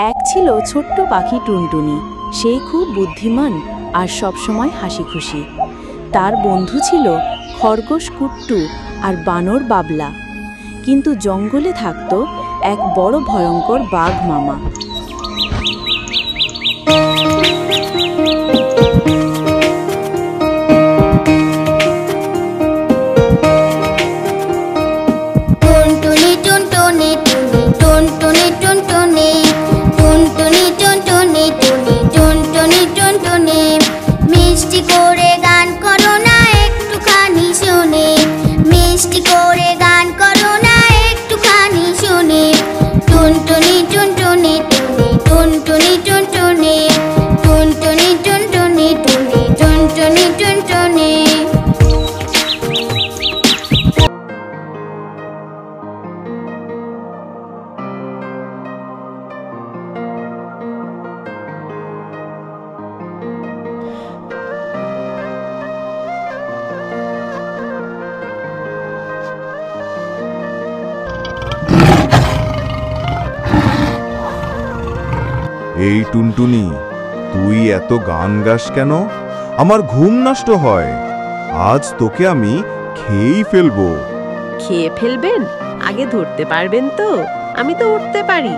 এক ছিল ছোট্ট পাখি টুনটুনি। সে খুব বুদ্ধিমান আর সবসময় হাসি খুশি। তার বন্ধু ছিল খরগোশ কুট্টু আর বানর বাবলা। কিন্তু জঙ্গলে থাকত এক বড় ভয়ঙ্কর বাঘ মামা। এই টুনটুনি, তুই এত গান গাস কেন? আমার ঘুম নষ্ট হয়। আজ তোকে আমি খেয়েই ফেলবো। খেয়ে ফেলবেন? আগে ধরতে পারবেন তো? আমি তো উঠতে পারি।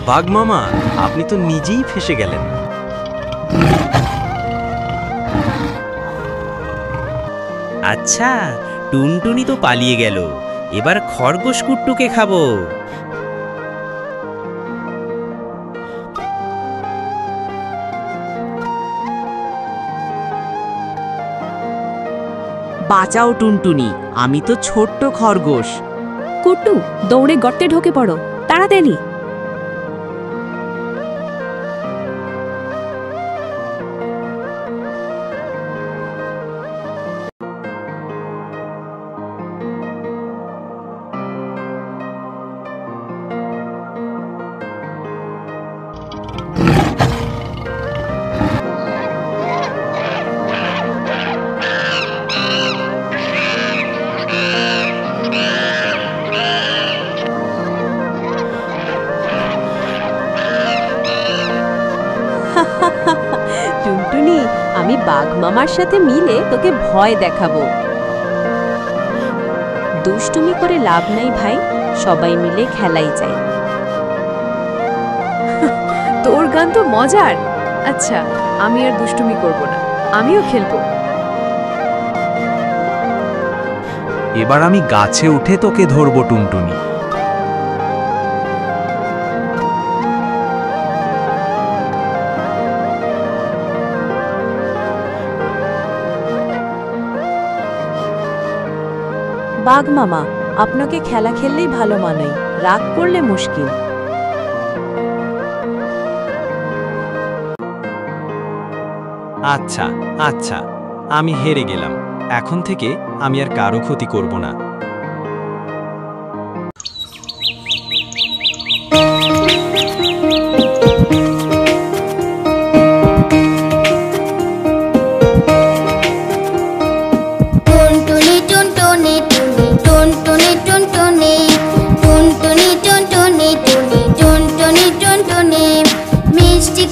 বাঘ মামা, আপনি তো নিজেই ফেঁসে গেলেন। আচ্ছা, টুনটুনি তো পালিয়ে গেল, এবার খরগোশ কুট্টুকে খাবো। বাঁচাও টুনটুনি, আমি তো ছোট্ট খরগোশ। কুট্টু, দৌড়ে গর্তে ঢোকে পড়ো, তাড়াতাড়ি। টুনটুনি, আমি বাঘ মামার সাথে মিলে তোকে ভয় দেখাবো। দুষ্টুমি করে লাভ নাই ভাই, সবাই মিলে খেলাই যায়। তোর গান তো মজার। আচ্ছা, আমি আর দুষ্টুমি করব না, আমিও খেলবো। এবার আমি গাছে উঠে তোকে ধরবো টুনটুনি। বাঘ মামা, আপনাকে খেলা খেললেই ভালো মানায়, রাগ করলে মুশকিল। আচ্ছা আচ্ছা, আমি হেরে গেলাম। এখন থেকে আমি আর কারো ক্ষতি করব না। মিষ্টি